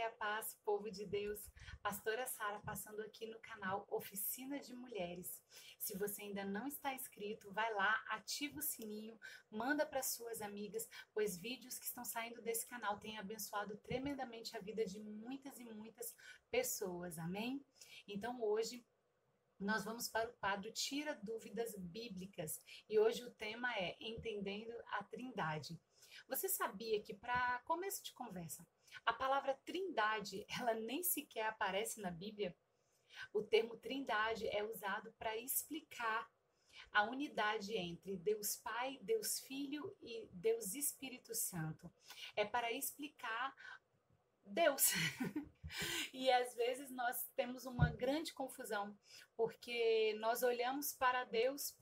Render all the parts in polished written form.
a paz, povo de Deus. Pastora Sara passando aqui no canal Oficina de Mulheres. Se você ainda não está inscrito, vai lá, ativa o sininho, manda para suas amigas, pois vídeos que estão saindo desse canal têm abençoado tremendamente a vida de muitas e muitas pessoas. Amém? Então hoje nós vamos para o quadro Tira Dúvidas Bíblicas e hoje o tema é Entendendo a Trindade. Você sabia que, para começo de conversa, a palavra trindade, ela nem sequer aparece na Bíblia? O termo trindade é usado para explicar a unidade entre Deus Pai, Deus Filho e Deus Espírito Santo. É para explicar Deus. E às vezes nós temos uma grande confusão, porque nós olhamos para Deus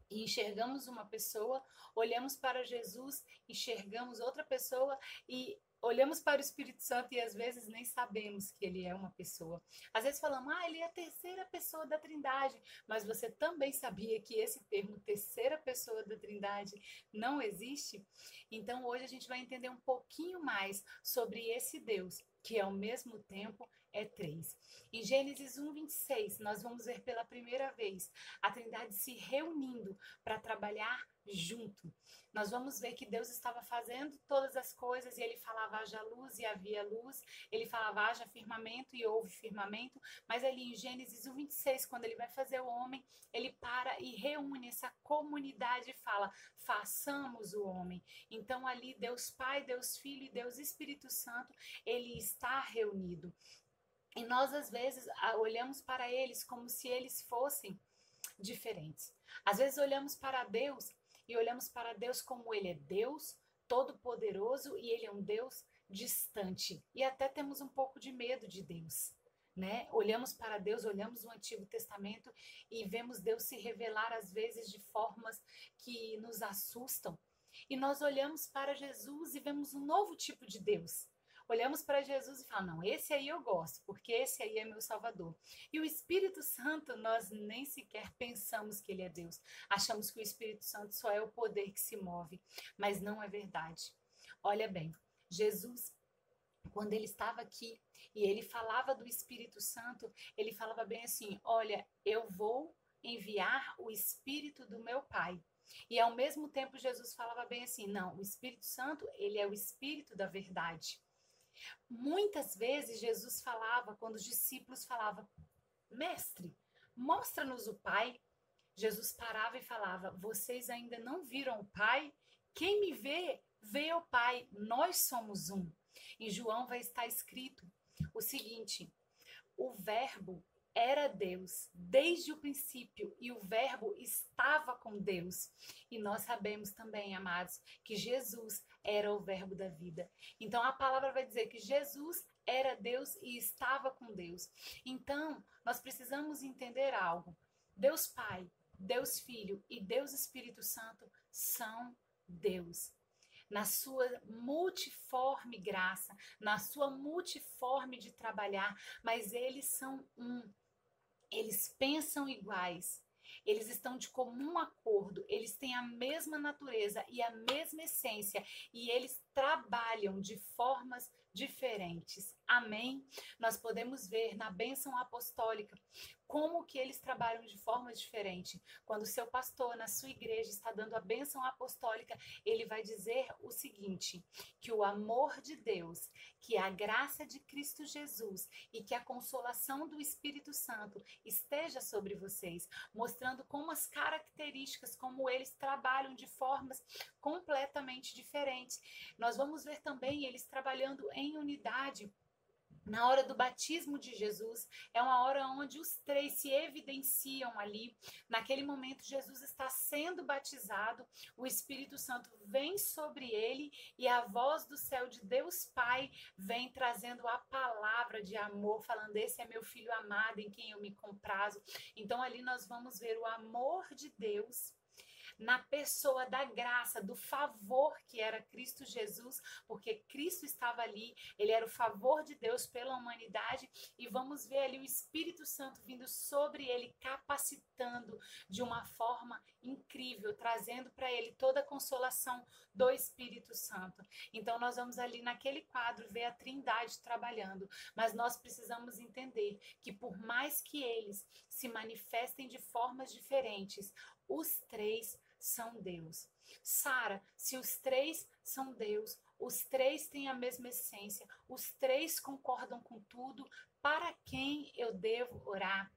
e enxergamos uma pessoa, olhamos para Jesus, enxergamos outra pessoa e olhamos para o Espírito Santo e às vezes nem sabemos que ele é uma pessoa. Às vezes falamos, ele é a terceira pessoa da Trindade, mas você também sabia que esse termo terceira pessoa da Trindade não existe? Então hoje a gente vai entender um pouquinho mais sobre esse Deus, que ao mesmo tempo é três. Em Gênesis 1:26, nós vamos ver pela primeira vez a Trindade se reunindo para trabalhar junto. Nós vamos ver que Deus estava fazendo todas as coisas e ele falava haja luz e havia luz, ele falava haja firmamento e houve firmamento, mas ali em Gênesis 1:26, quando ele vai fazer o homem, ele para e reúne essa comunidade e fala, façamos o homem. Então ali Deus Pai, Deus Filho e Deus Espírito Santo, ele está reunido. E nós às vezes olhamos para eles como se eles fossem diferentes. Às vezes olhamos para Deus e olhamos para Deus como ele é Deus todo-poderoso e ele é um Deus distante. E até temos um pouco de medo de Deus, né? Olhamos para Deus, olhamos o Antigo Testamento e vemos Deus se revelar às vezes de formas que nos assustam. E nós olhamos para Jesus e vemos um novo tipo de Deus. Olhamos para Jesus e falamos, não, esse aí eu gosto, porque esse aí é meu Salvador. E o Espírito Santo, nós nem sequer pensamos que ele é Deus. Achamos que o Espírito Santo só é o poder que se move, mas não é verdade. Olha bem, Jesus, quando ele estava aqui e ele falava do Espírito Santo, ele falava bem assim, olha, eu vou enviar o Espírito do meu Pai. E ao mesmo tempo Jesus falava bem assim, não, o Espírito Santo, ele é o Espírito da verdade. Muitas vezes Jesus falava, quando os discípulos falavam, mestre, mostra-nos o Pai. Jesus parava e falava, vocês ainda não viram o Pai? Quem me vê, vê o Pai. Nós somos um. Em João vai estar escrito o seguinte, o Verbo era Deus desde o princípio e o Verbo estava com Deus. E nós sabemos também, amados, que Jesus era o Verbo da vida. Então a palavra vai dizer que Jesus era Deus e estava com Deus. Então nós precisamos entender algo. Deus Pai, Deus Filho e Deus Espírito Santo são Deus. Na sua multiforme graça, na sua multiforme de trabalhar, mas eles são um. Eles pensam iguais, eles estão de comum acordo, eles têm a mesma natureza e a mesma essência e eles trabalham de formas diferentes. Amém? Nós podemos ver na bênção apostólica como que eles trabalham de forma diferente. Quando o seu pastor na sua igreja está dando a bênção apostólica, ele vai dizer o seguinte, que o amor de Deus, que a graça de Cristo Jesus e que a consolação do Espírito Santo esteja sobre vocês, mostrando como as características, como eles trabalham de formas completamente diferentes. Nós vamos ver também eles trabalhando em unidade. Na hora do batismo de Jesus, é uma hora onde os três se evidenciam ali. Naquele momento, Jesus está sendo batizado, o Espírito Santo vem sobre ele e a voz do céu de Deus Pai vem trazendo a palavra de amor, falando, esse é meu filho amado em quem eu me comprazo. Então ali nós vamos ver o amor de Deus na pessoa da graça, do favor que era Cristo Jesus, porque Cristo estava ali, ele era o favor de Deus pela humanidade, e vamos ver ali o Espírito Santo vindo sobre ele, capacitando de uma forma incrível, trazendo para ele toda a consolação do Espírito Santo. Então nós vamos ali naquele quadro ver a Trindade trabalhando, mas nós precisamos entender que por mais que eles se manifestem de formas diferentes, os três são Deus. Sara, se os três são Deus, os três têm a mesma essência, os três concordam com tudo, para quem eu devo orar?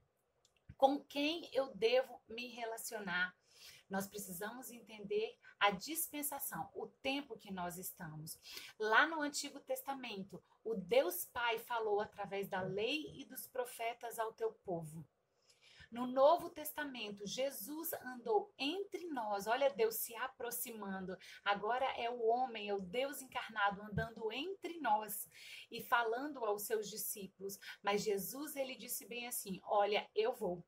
Com quem eu devo me relacionar? Nós precisamos entender a dispensação, o tempo que nós estamos. Lá no Antigo Testamento, o Deus Pai falou através da lei e dos profetas ao teu povo. No Novo Testamento, Jesus andou entre nós. Olha Deus se aproximando. Agora é o homem, é o Deus encarnado andando entre nós e falando aos seus discípulos. Mas Jesus, ele disse bem assim: olha, eu vou.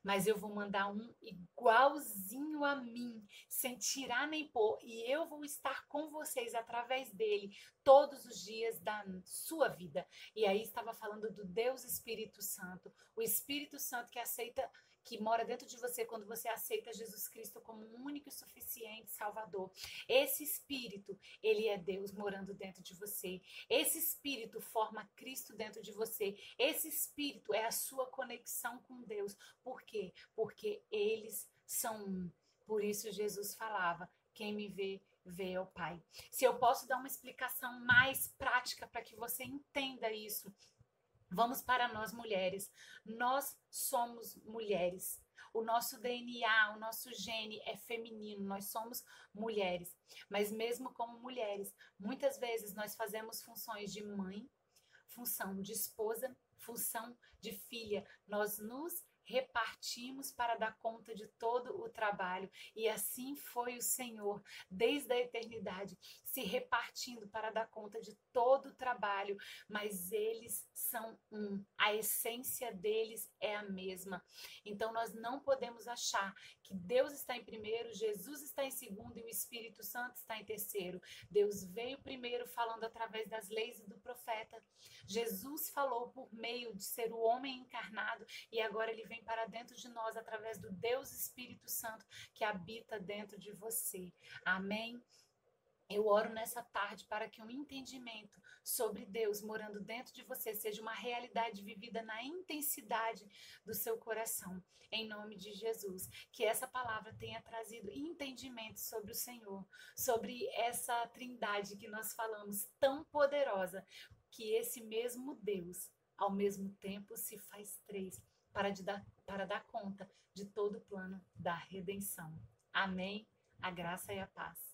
Mas eu vou mandar um igualzinho a mim, sem tirar nem pôr, e eu vou estar com vocês através dele todos os dias da sua vida. E aí estava falando do Deus Espírito Santo, o Espírito Santo que mora dentro de você quando você aceita Jesus Cristo como um único e suficiente Salvador. Esse Espírito, ele é Deus morando dentro de você. Esse Espírito forma Cristo dentro de você. Esse Espírito é a sua conexão com Deus. Por quê? Porque eles são um. Por isso Jesus falava: quem me vê, vê ao Pai. Se eu posso dar uma explicação mais prática para que você entenda isso, vamos para nós mulheres. Nós somos mulheres. O nosso DNA, o nosso gene é feminino. Nós somos mulheres. Mas mesmo como mulheres, muitas vezes nós fazemos funções de mãe, função de esposa, função de filha. Nós nos repartimos para dar conta de todo o trabalho, e assim foi o Senhor desde a eternidade, se repartindo para dar conta de todo o trabalho, mas eles são um, a essência deles é a mesma. Então nós não podemos achar que Deus está em primeiro, Jesus está em segundo e o Espírito Santo está em terceiro. Deus veio primeiro falando através das leis e do profeta. Jesus falou por meio de ser o homem encarnado, e agora ele vem para dentro de nós através do Deus Espírito Santo que habita dentro de você. Amém? Eu oro nessa tarde para que um entendimento sobre Deus morando dentro de você seja uma realidade vivida na intensidade do seu coração, em nome de Jesus. Que essa palavra tenha trazido entendimento sobre o Senhor, sobre essa trindade que nós falamos, tão poderosa, que esse mesmo Deus, ao mesmo tempo, se faz três, para dar conta de todo o plano da redenção. Amém? A graça e a paz.